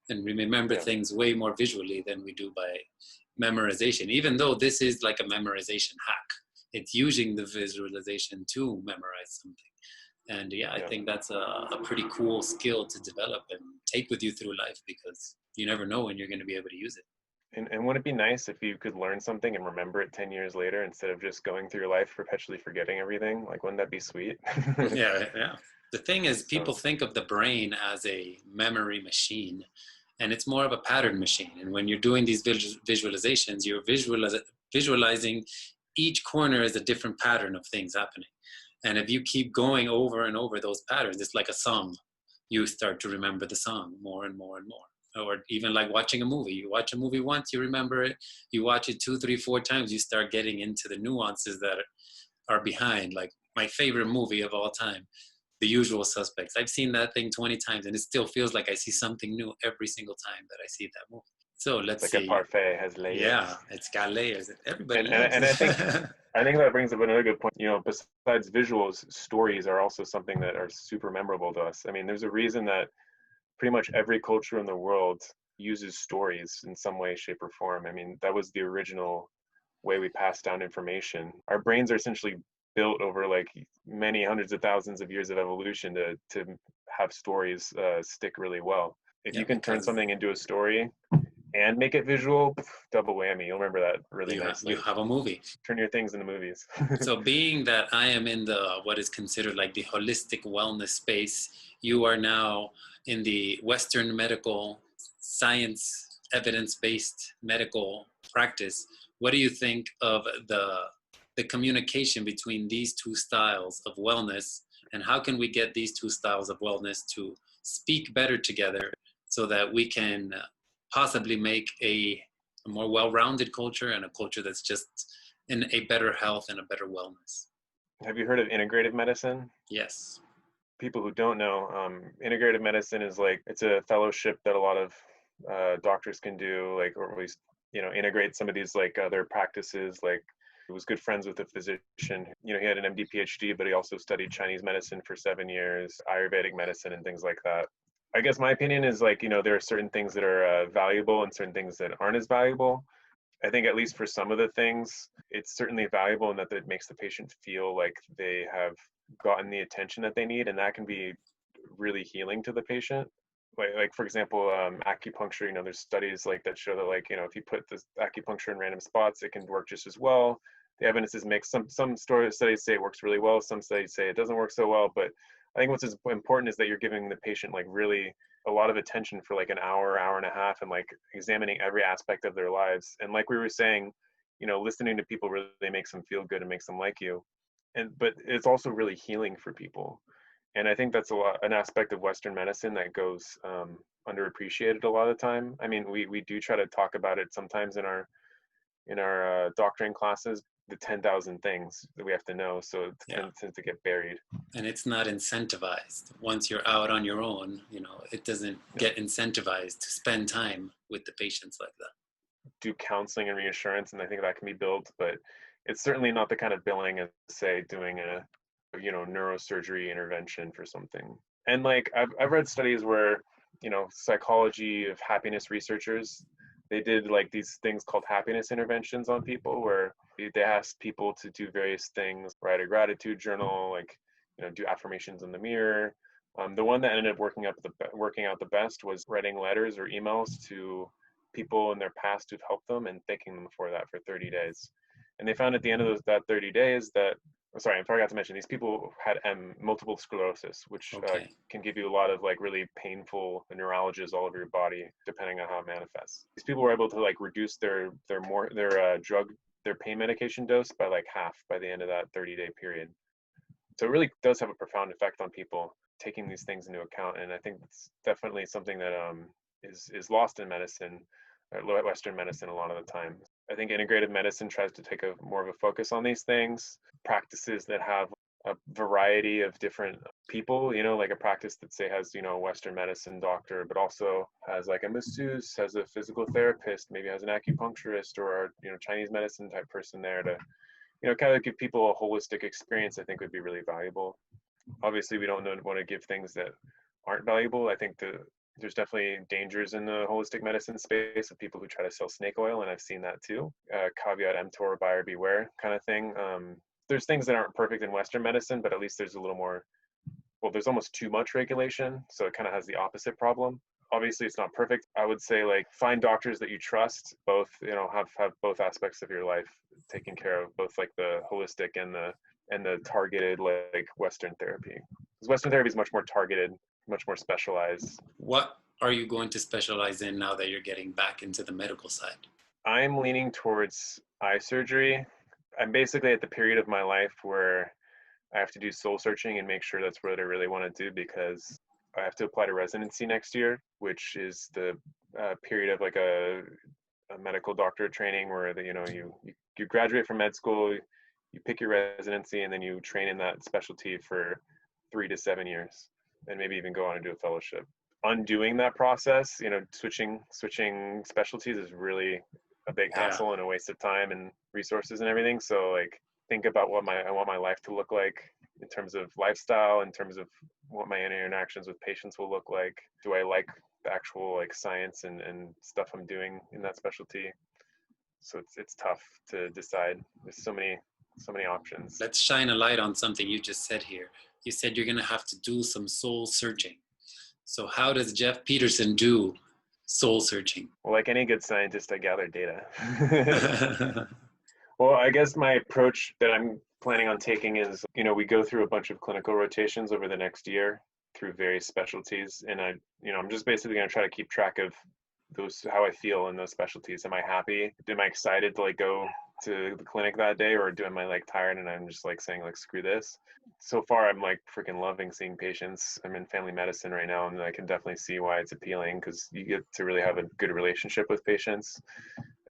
and we remember things way more visually than we do by memorization, even though this is like a memorization hack. It's using the visualization to memorize something. And I think that's a pretty cool skill to develop and take with you through life, because you never know when you're going to be able to use it. And wouldn't it be nice if you could learn something and remember it 10 years later instead of just going through your life perpetually forgetting everything? Like, wouldn't that be sweet? Yeah. The thing is, people think of the brain as a memory machine, and it's more of a pattern machine. And when you're doing these visualizations, you're visualizing each corner as a different pattern of things happening. And if you keep going over and over those patterns, it's like a song. You start to remember the song more and more and more. Or even like watching a movie. You watch a movie once, you remember it. You watch it 2, 3, 4 times, you start getting into the nuances that are behind. Like my favorite movie of all time, The Usual Suspects. I've seen that thing 20 times and it still feels like I see something new every single time that I see that movie. So let's see. Like a parfait has layers. Yeah, it's got layers. Everybody loves and I think that brings up another good point. Besides visuals, stories are also something that are super memorable to us. I mean, there's a reason that pretty much every culture in the world uses stories in some way, shape, or form. I mean, that was the original way we pass down information. Our brains are essentially built over like many hundreds of thousands of years of evolution to have stories stick really well. If you can turn something into a story and make it visual, double whammy. You'll remember that really nicely. You have a movie. Turn your things into movies. So being that I am in what is considered like the holistic wellness space, you are now in the Western medical science evidence-based medical practice, what do you think of the communication between these two styles of wellness, and how can we get these two styles of wellness to speak better together so that we can possibly make a more well-rounded culture and a culture that's just in a better health and a better wellness? Have you heard of integrative medicine? Yes. People who don't know, integrative medicine is like, it's a fellowship that a lot of doctors can do, like, or at least, integrate some of these like other practices. Like, he was good friends with a physician. He had an MD PhD, but he also studied Chinese medicine for 7 years, Ayurvedic medicine and things like that. I guess my opinion is like, there are certain things that are valuable and certain things that aren't as valuable. I think at least for some of the things, it's certainly valuable in that it makes the patient feel like they have gotten the attention that they need, and that can be really healing to the patient. Like for example, acupuncture. There's studies like that show that like if you put this acupuncture in random spots, it can work just as well. The evidence is mixed. Some studies say it works really well. Some studies say it doesn't work so well. But I think what's important is that you're giving the patient like really a lot of attention for like an hour, hour and a half, and like examining every aspect of their lives. And like we were saying, listening to people really makes them feel good and makes them like you. But it's also really healing for people. And I think that's an aspect of Western medicine that goes underappreciated a lot of the time. I mean, we do try to talk about it sometimes in our doctoring classes, the 10,000 things that we have to know. So it tends to get buried. And it's not incentivized. Once you're out on your own, it doesn't get incentivized to spend time with the patients like that. Do counseling and reassurance, and I think that can be built, but it's certainly not the kind of billing as, say, doing a neurosurgery intervention for something. And like I've read studies where psychology of happiness researchers, they did like these things called happiness interventions on people, where they asked people to do various things, write a gratitude journal, like do affirmations in the mirror. The one that ended up working out the best was writing letters or emails to people in their past who've helped them and thanking them for that for 30 days. And they found at the end of that 30 days that, sorry, I forgot to mention, these people had multiple sclerosis, which can give you a lot of like really painful neuralgias all over your body, depending on how it manifests. These people were able to like reduce their pain medication dose by like half by the end of that 30-day period. So it really does have a profound effect on people, taking these things into account. And I think it's definitely something that is lost in medicine, Western medicine, a lot of the time. I think integrative medicine tries to take more of a focus on these things, practices that have a variety of different people, like a practice that say has, a Western medicine doctor, but also has like a masseuse, has a physical therapist, maybe has an acupuncturist or, Chinese medicine type person there to, kind of give people a holistic experience. I think would be really valuable. Obviously, we don't want to give things that aren't valuable. I think there's definitely dangers in the holistic medicine space of people who try to sell snake oil, and I've seen that too. Caveat emptor, buyer beware kind of thing. There's things that aren't perfect in Western medicine, but at least there's a little more, there's almost too much regulation, so it kind of has the opposite problem. Obviously, it's not perfect. I would say like find doctors that you trust, both, have both aspects of your life taken care of, both like the holistic and the targeted like Western therapy. Because Western therapy is much more targeted, much more specialized. What are you going to specialize in now that you're getting back into the medical side? I'm leaning towards eye surgery. I'm basically at the period of my life where I have to do soul searching and make sure that's what I really want to do, because I have to apply to residency next year, which is the period of like a medical doctorate training where you graduate from med school, you pick your residency, and then you train in that specialty for 3 to 7 years, and maybe even go on and do a fellowship. Undoing that process, switching specialties is really a big hassle and a waste of time and resources and everything. So like think about what I want my life to look like in terms of lifestyle, in terms of what my interactions with patients will look like. Do I like the actual like science and stuff I'm doing in that specialty? So it's tough to decide. There's so many options. Let's shine a light on something you just said here. You said you're going to have to do some soul searching. So how does Jeff Peterson do soul searching? Well, like any good scientist, I gather data. Well, I guess my approach that I'm planning on taking is, we go through a bunch of clinical rotations over the next year through various specialties. And I'm just basically going to try to keep track of how I feel in those specialties. Am I happy? Am I excited to like go to the clinic that day, or am I like tired and I'm just like saying like screw this? So far I'm like freaking loving seeing patients. I'm in family medicine right now, and I can definitely see why it's appealing, because you get to really have a good relationship with patients.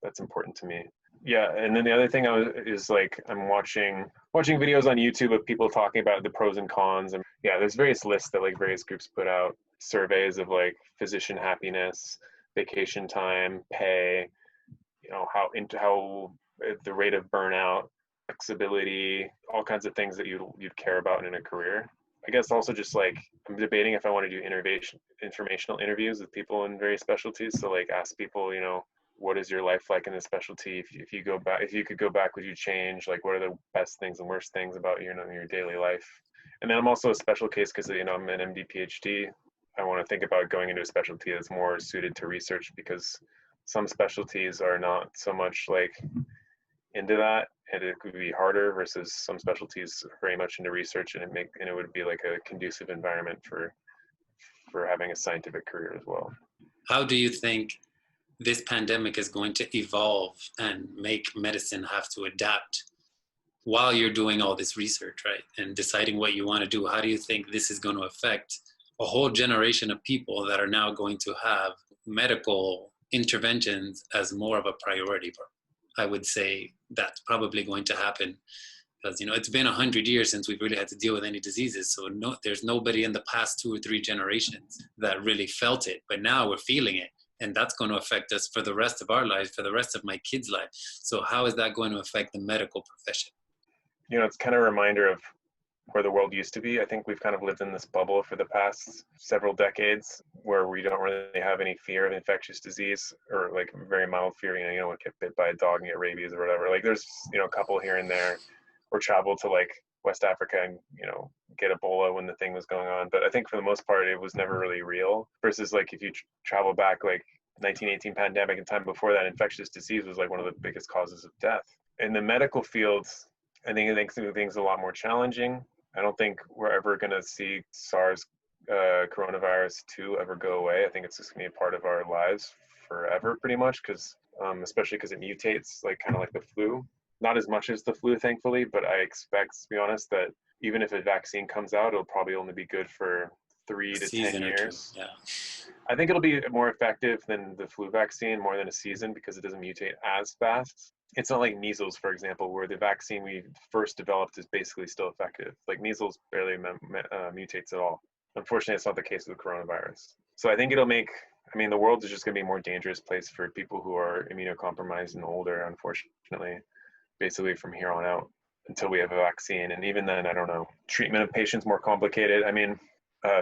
That's important to me. Yeah, and then the other thing is like I'm watching videos on YouTube of people talking about the pros and cons, and yeah, there's various lists that like various groups put out, surveys of like physician happiness, vacation time, pay, how the rate of burnout, flexibility, all kinds of things that you'd care about in a career. I guess also just like I'm debating if I want to do informational interviews with people in various specialties. So like ask people, what is your life like in this specialty? If you could go back, would you change? Like, what are the best things and worst things about your daily life? And then I'm also a special case because I'm an MD PhD. I want to think about going into a specialty that's more suited to research, because some specialties are not so much like into that, and it could be harder, versus some specialties very much into research, and it would be like a conducive environment for having a scientific career as well. How do you think this pandemic is going to evolve and make medicine have to adapt while you're doing all this research, right? And deciding what you want to do? How do you think this is going to affect a whole generation of people that are now going to have medical interventions as more of a priority? I would say that's probably going to happen, because it's been 100 years since we've really had to deal with any diseases. So there's nobody in the past 2 or 3 generations that really felt it, but now we're feeling it. And that's going to affect us for the rest of our lives, for the rest of my kids' lives. So how is that going to affect the medical profession? It's kind of a reminder of where the world used to be. I think we've kind of lived in this bubble for the past several decades where we don't really have any fear of infectious disease, or like very mild fear, you don't get bit by a dog and get rabies or whatever. Like there's, a couple here and there, or travel to like West Africa and, get Ebola when the thing was going on. But I think for the most part, it was never really real, versus like if you travel back like 1918 pandemic and time before that, infectious disease was like one of the biggest causes of death. In the medical field, I think it makes things a lot more challenging. I don't think we're ever going to see SARS coronavirus 2 ever go away. I think it's just going to be a part of our lives forever, pretty much, because especially because it mutates, like kind of like the flu. Not as much as the flu, thankfully, but I expect, to be honest, that even if a vaccine comes out, it'll probably only be good for 3 to 10 years. Yeah. I think it'll be more effective than the flu vaccine, more than a season, because it doesn't mutate as fast. It's not like measles, for example, where the vaccine we first developed is basically still effective. Like measles barely mutates at all. Unfortunately, it's not the case with coronavirus. So I think it'll make, the world is just going to be a more dangerous place for people who are immunocompromised and older, unfortunately, basically from here on out, until we have a vaccine. And even then, I don't know. Treatment of patients more complicated.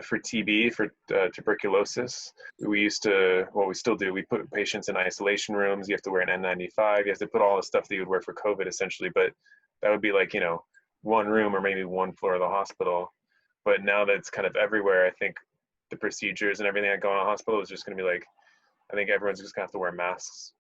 For TB, for tuberculosis, we still do. We put patients in isolation rooms. You have to wear an N95. You have to put all the stuff that you would wear for COVID, essentially. But that would be like, one room or maybe one floor of the hospital. But now that it's kind of everywhere, I think the procedures and everything that go on in a hospital is just going to be like, I think everyone's just going to have to wear masks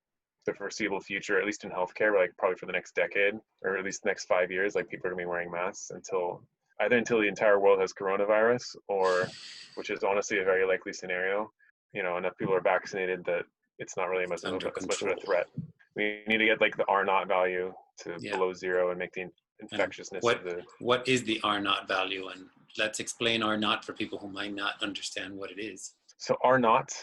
the foreseeable future, at least in healthcare, like probably for the next decade, or at least the next 5 years. Like people are going to be wearing masks until the entire world has coronavirus, or, which is honestly a very likely scenario, enough people are vaccinated that it's not really much of a threat. We need to get like the R naught value to below 0 and make the infectiousness what is the R naught value? And let's explain R naught for people who might not understand what it is. So R naught,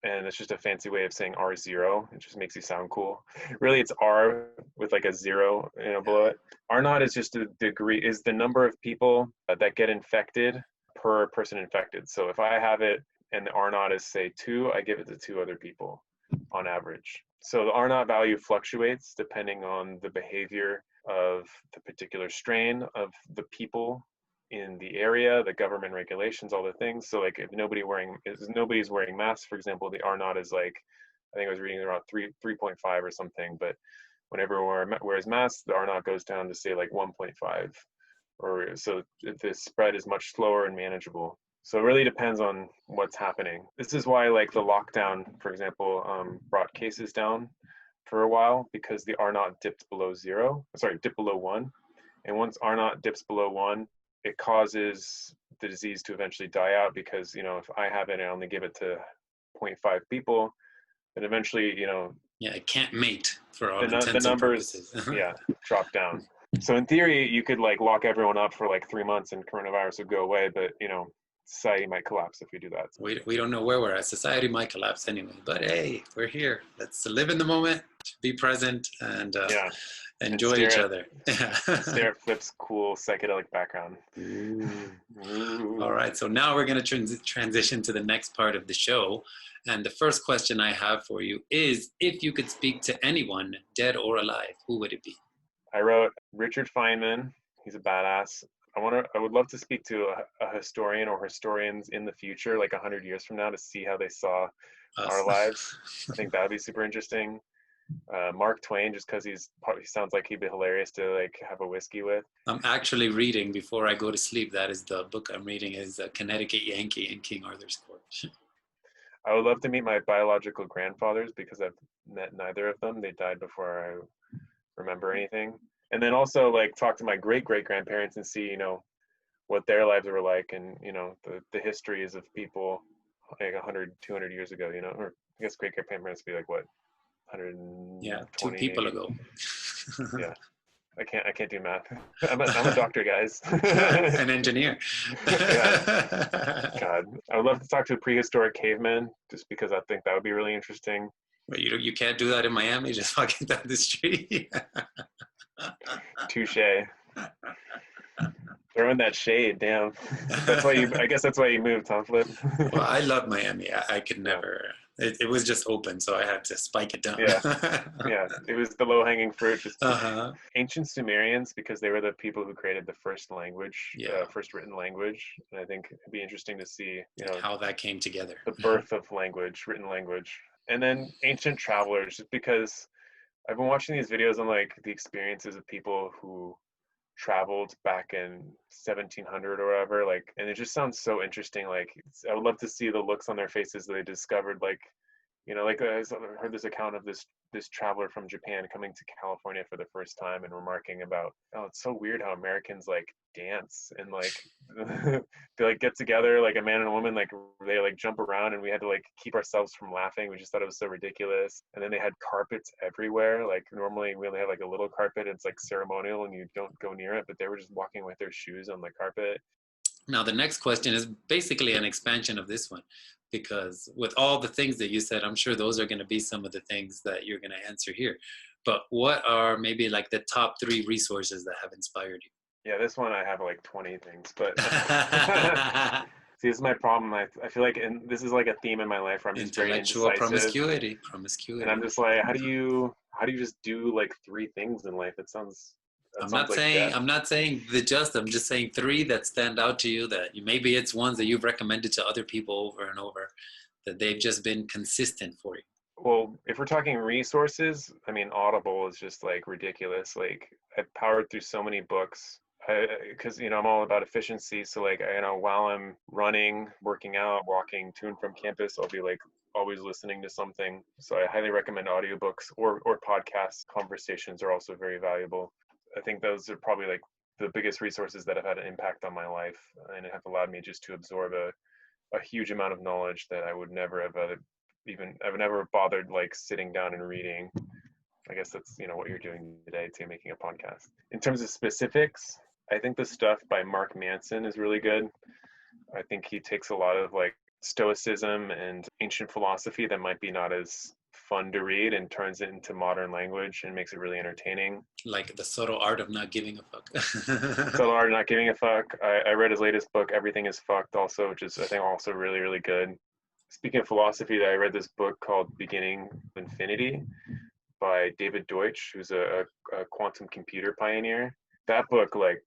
and it's just a fancy way of saying R0. It just makes you sound cool. Really, it's R with like a 0, below it. R naught is just is the number of people that get infected per person infected. So if I have it and the R naught is say 2, I give it to 2 other people on average. So the R naught value fluctuates depending on the behavior of the particular strain, of the people in the area, the government regulations, all the things. So like if nobody's wearing masks, for example, the R naught is like, I think I was reading around 3.5 or something, but when everyone wears masks, the R naught goes down to say like 1.5, or so the spread is much slower and manageable. So it really depends on what's happening. This is why like the lockdown, for example, brought cases down for a while, because the R naught dipped below 1. And once R naught dips below 1, it causes the disease to eventually die out, because, if I have it and I only give it to 0.5 people, And eventually, Yeah, it can't mate for all the intents and numbers, purposes. yeah, drop down. So in theory, you could like lock everyone up for like 3 months and coronavirus would go away, but society might collapse if we do that. So. We don't know where we're at. Society might collapse anyway, but hey, we're here. Let's live in the moment, be present, and Yeah, enjoy each other. Stare at Flip's cool psychedelic background. Ooh. All right, so now we're going to transition to the next part of the show. And the first question I have for you is, if you could speak to anyone, dead or alive, who would it be? I wrote Richard Feynman. He's a badass. I would love to speak to a historian or historians in the future, like 100 years from now, to see how they saw our lives. I think that would be super interesting. Mark Twain, just because he sounds like he'd be hilarious to like have a whiskey with. I'm actually reading before I go to sleep. That is the book I'm reading, is Connecticut Yankee in King Arthur's Court. I would love to meet my biological grandfathers because I've met neither of them. They died before I remember anything. And then also like talk to my great grandparents and see, what their lives were like, and the histories of people like 100, 200 years ago, or I guess great grandparents would be like what, 120? Yeah, 2 people ago. Yeah, I can't do math. I'm a doctor, guys. An engineer. Yeah. God, I would love to talk to a prehistoric caveman, just because I think that would be really interesting. But you can't do that in Miami, just walking down the street. Touche. Throwing that shade, damn. I guess that's why you moved, Tom Flip. Well, I love Miami. I could never. It was just open, so I had to spike it down. Yeah. It was the low-hanging fruit. Just ancient Sumerians, because they were the people who created the first language, first written language, and I think it'd be interesting to see, how that came together. The birth of language, written language, and then ancient travelers, just because I've been watching these videos on like the experiences of people who traveled back in 1700 or whatever, like, and it just sounds so interesting. Like, I would love to see the looks on their faces that they discovered, like, like I heard this account of this traveler from Japan coming to California for the first time and remarking about, oh, it's so weird how Americans like dance and like they like get together, like a man and a woman, like they like jump around, and we had to like keep ourselves from laughing. We just thought it was so ridiculous. And then they had carpets everywhere. Like normally we only have like a little carpet. It's like ceremonial and you don't go near it, but they were just walking with their shoes on the carpet. Now, the next question is basically an expansion of this one, because with all the things that you said, I'm sure those are going to be some of the things that you're going to answer here. But what are maybe like the top 3 resources that have inspired you? Yeah, this one I have like 20 things, but see, this is my problem. I feel like, and this is like a theme in my life where I'm just very indecisive. Promiscuity. And I'm just like, how do you just do like 3 things in life? I'm not saying I'm just saying 3 that stand out to you, that maybe it's ones that you've recommended to other people over and over, that they've just been consistent for you. Well, if we're talking resources, I mean, Audible is just like ridiculous. Like, I've powered through so many books because, I'm all about efficiency. So like, while I'm running, working out, walking to and from campus, I'll be like always listening to something. So I highly recommend audiobooks or podcasts. Conversations are also very valuable. I think those are probably like the biggest resources that have had an impact on my life and have allowed me just to absorb a huge amount of knowledge that I would never have I've never bothered like sitting down and reading. I guess that's, what you're doing today too, making a podcast. In terms of specifics, I think the stuff by Mark Manson is really good. I think he takes a lot of like stoicism and ancient philosophy that might be not as fun to read and turns it into modern language and makes it really entertaining. Like The Subtle Art of Not Giving a Fuck. Subtle Art of Not Giving a Fuck. I read his latest book, Everything is Fucked, also, which is I think also really, really good. Speaking of philosophy, I read this book called Beginning of Infinity by David Deutsch, who's a quantum computer pioneer. That book, like,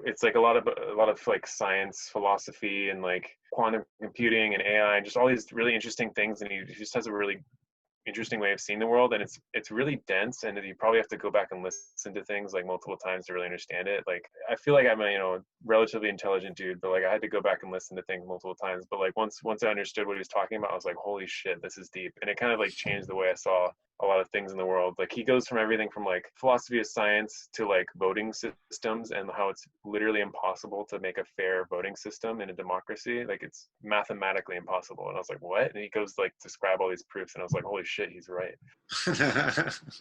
it's like a lot of like science, philosophy, and like quantum computing and AI, and just all these really interesting things. And he just has a really interesting way of seeing the world, and it's really dense, and you probably have to go back and listen to things like multiple times to really understand it. Like, I feel like I'm a relatively intelligent dude, but like I had to go back and listen to things multiple times. But like once I understood what he was talking about, I was like, holy shit, this is deep. And it kind of like changed the way I saw a lot of things in the world. Like he goes from everything from like philosophy of science to like voting systems and how it's literally impossible to make a fair voting system in a democracy. Like it's mathematically impossible. And I was like, what? And he goes like describe all these proofs, and I was like, holy shit, he's right.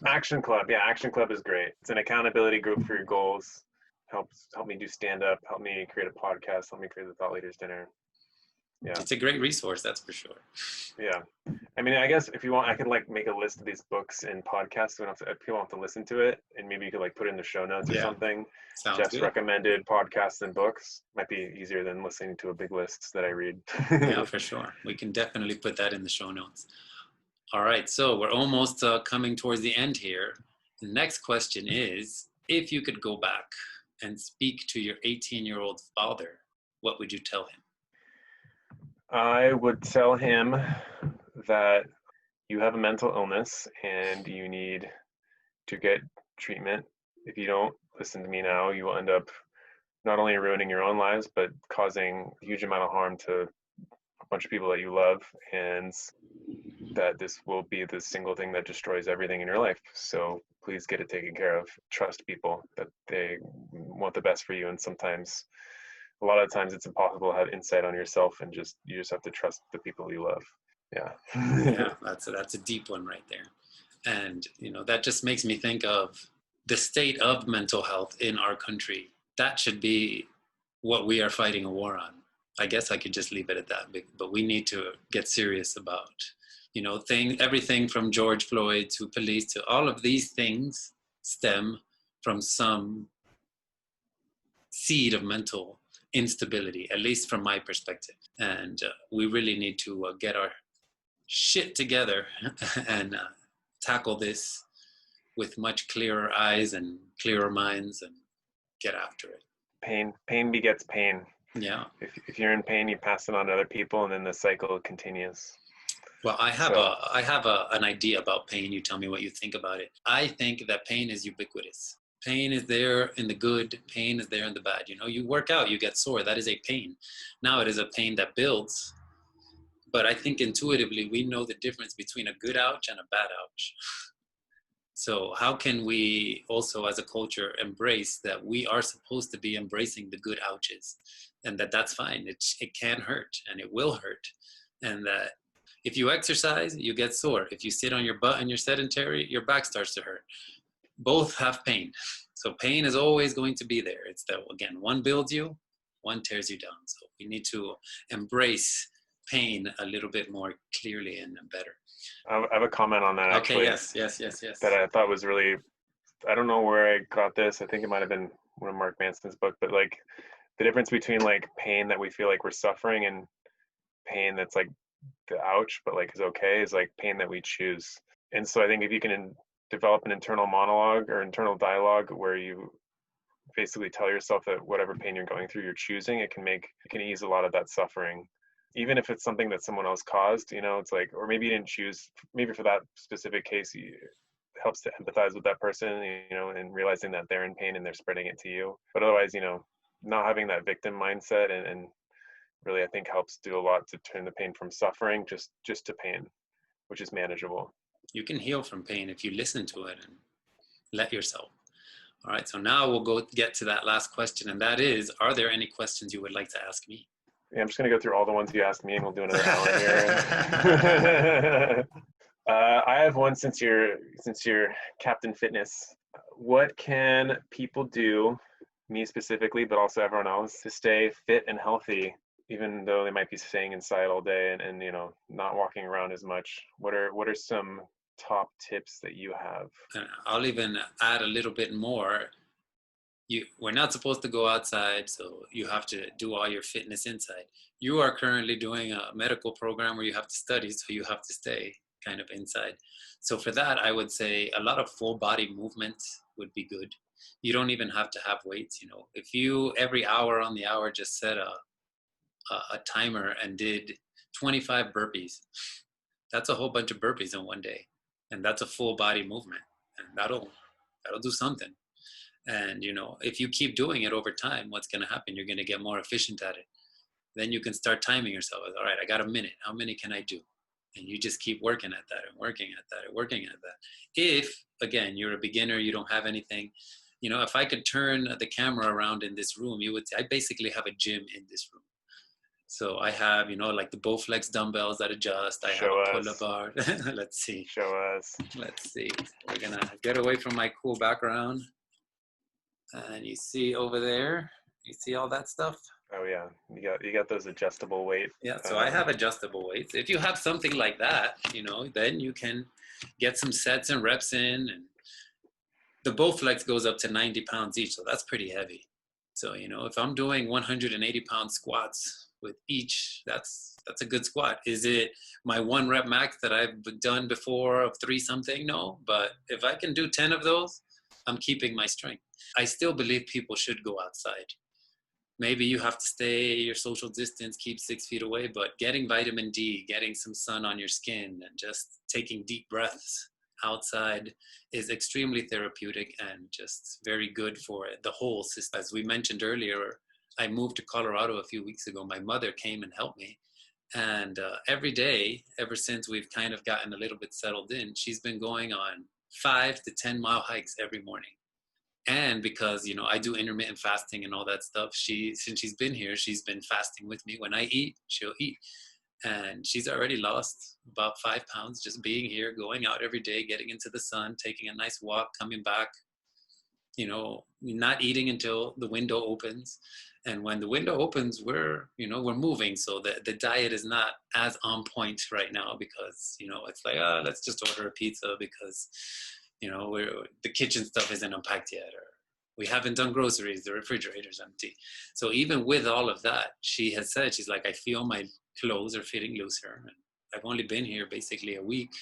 Action Club. Yeah, Action Club is great. It's an accountability group for your goals. Help me do stand up, help me create a podcast, help me create the Thought Leaders Dinner. Yeah. It's a great resource, that's for sure. Yeah. I mean, I guess if you want, I could like make a list of these books and podcasts. So people don't have to listen to it, and maybe you could like put it in the show notes or something. Sounds Just good. recommended podcasts and books might be easier than listening to a big list that I read. Yeah, for sure. We can definitely put that in the show notes. All right, so we're almost coming towards the end here. The next question is, if you could go back and speak to your 18-year-old father, what would you tell him? I would tell him that you have a mental illness and you need to get treatment. If you don't listen to me now, you will end up not only ruining your own lives, but causing a huge amount of harm to a bunch of people that you love, and that this will be the single thing that destroys everything in your life. So please get it taken care of. Trust people that they want the best for you, and sometimes a lot of times it's impossible to have insight on yourself, and you just have to trust the people you love. Yeah. Yeah, that's a deep one right there. And, that just makes me think of the state of mental health in our country. That should be what we are fighting a war on. I guess I could just leave it at that, but we need to get serious about, everything from George Floyd to police to all of these things stem from some seed of mental instability, at least from my perspective. And we really need to get our shit together and tackle this with much clearer eyes and clearer minds and get after it. Pain begets pain. Yeah. If you're in pain, you pass it on to other people, and then the cycle continues. Well, I have an idea about pain. You tell me what you think about it. I think that pain is ubiquitous. Pain is there in the good. Pain is there in the bad. You work out, you get sore. That is a pain. Now it is a pain that builds. But I think intuitively we know the difference between a good ouch and a bad ouch. So how can we also as a culture embrace that we are supposed to be embracing the good ouches, and that's fine. It can hurt and it will hurt. And that if you exercise, you get sore. If you sit on your butt and you're sedentary, your back starts to hurt. Both have pain. So pain is always going to be there. It's that, again, one builds you, one tears you down. So we need to embrace pain a little bit more clearly and better. I have a comment on that. Okay, actually, yes. That I thought was really, I don't know where I got this. I think it might have been one of Mark Manson's book, but like the difference between like pain that we feel like we're suffering and pain that's like the ouch, but like is okay, is like pain that we choose. And so I think if you can develop an internal monologue or internal dialogue where you basically tell yourself that whatever pain you're going through, you're choosing, it can ease a lot of that suffering. Even if it's something that someone else caused, it's like, or maybe you didn't choose, maybe for that specific case, it helps to empathize with that person, and realizing that they're in pain and they're spreading it to you. But otherwise, not having that victim mindset and really, I think, helps do a lot to turn the pain from suffering just to pain, which is manageable. You can heal from pain if you listen to it and let yourself. All right, so now we'll get to that last question, and that is, are there any questions you would like to ask me? Yeah, I'm just going to go through all the ones you asked me, and we'll do another hour here. I have one since you're Captain Fitness. What can people do, me specifically, but also everyone else, to stay fit and healthy, even though they might be staying inside all day and not walking around as much? What are some top tips that you have? And I'll even add a little bit more. We're not supposed to go outside, so you have to do all your fitness inside. You are currently doing a medical program where you have to study, so you have to stay kind of inside. So for that, I would say a lot of full body movement would be good. You don't even have to have weights. If you every hour on the hour just set a timer and did 25 burpees, that's a whole bunch of burpees in one day, and that's a full body movement, and that'll do something. And if you keep doing it over time, what's going to happen? You're going to get more efficient at it. Then you can start timing yourself. All right, I got a minute. How many can I do? And you just keep working at that and working at that and working at that. If, again, you're a beginner, you don't have anything, if I could turn the camera around in this room, you would say I basically have a gym in this room. So I have, like the Bowflex dumbbells that adjust. I have a pull-up bar. Let's see. Show us. Let's see. We're going to get away from my cool background. And you see over there, you see all that stuff? Oh yeah, you got those adjustable weights. Yeah, so I have adjustable weights. If you have something like that, then you can get some sets and reps in. And the Bowflex goes up to 90 pounds each, so that's pretty heavy. So, if I'm doing 180-pound squats with each, that's a good squat. Is it my 1 rep max that I've done before of 3 something? No, but if I can do 10 of those, I'm keeping my strength. I still believe people should go outside. Maybe you have to stay your social distance, keep 6 feet away, but getting vitamin D, getting some sun on your skin, and just taking deep breaths outside is extremely therapeutic and just very good for the whole system. As we mentioned earlier, I moved to Colorado a few weeks ago. My mother came and helped me. And every day, ever since we've kind of gotten a little bit settled in, she's been going on 5 to 10 mile hikes every morning. And because, I do intermittent fasting and all that stuff, since she's been here, she's been fasting with me. When I eat, she'll eat. And she's already lost about 5 pounds just being here, going out every day, getting into the sun, taking a nice walk, coming back, not eating until the window opens. And when the window opens, we're moving. So the diet is not as on point right now because, it's like, let's just order a pizza because, the kitchen stuff isn't unpacked yet, or we haven't done groceries, the refrigerator's empty. So even with all of that, she has said, she's like, I feel my clothes are fitting looser. And I've only been here basically a week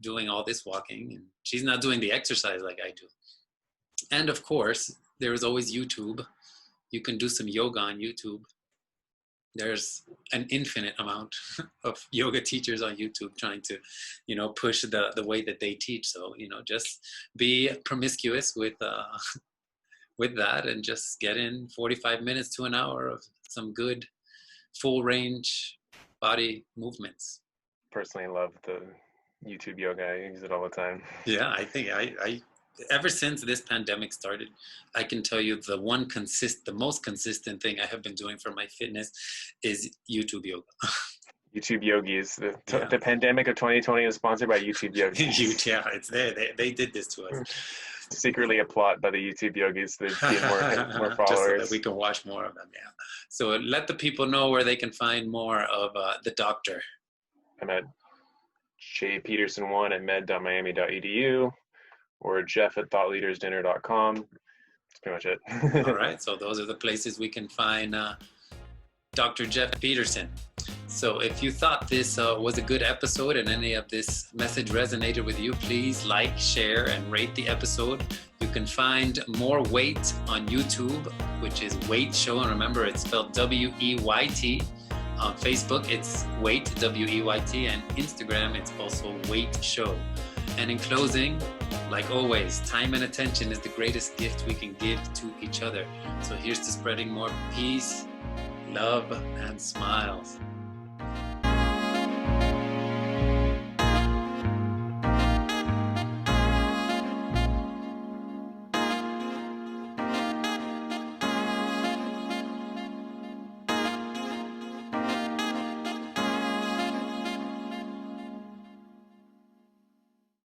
doing all this walking, and she's not doing the exercise like I do. And of course, there is always YouTube. You can do some yoga on YouTube. There's an infinite amount of yoga teachers on YouTube trying to, push the way that they teach. So, just be promiscuous with that and just get in 45 minutes to an hour of some good full range body movements. Personally love the YouTube yoga. I use it all the time. Yeah, I think I ever since this pandemic started, I can tell you the most consistent thing I have been doing for my fitness is YouTube yoga. YouTube yogis. The pandemic of 2020 is sponsored by YouTube yogis. Yeah, it's there. They did this to us. Secretly a plot by the YouTube yogis to get more followers. Just so that we can watch more of them, yeah. So let the people know where they can find more of the doctor. I'm at jpeterson1 at med.miami.edu. or jeff@thoughtleadersdinner.com. That's pretty much it. All right, so those are the places we can find Dr. Jeff Peterson. So if you thought this was a good episode and any of this message resonated with you, please like, share, and rate the episode. You can find more WEYT on YouTube, which is WEYT Show, and remember it's spelled WEYT. On Facebook, it's WEYT, WEYT, and Instagram, it's also WEYT Show. And in closing, like always, time and attention is the greatest gift we can give to each other. So here's to spreading more peace, love, and smiles.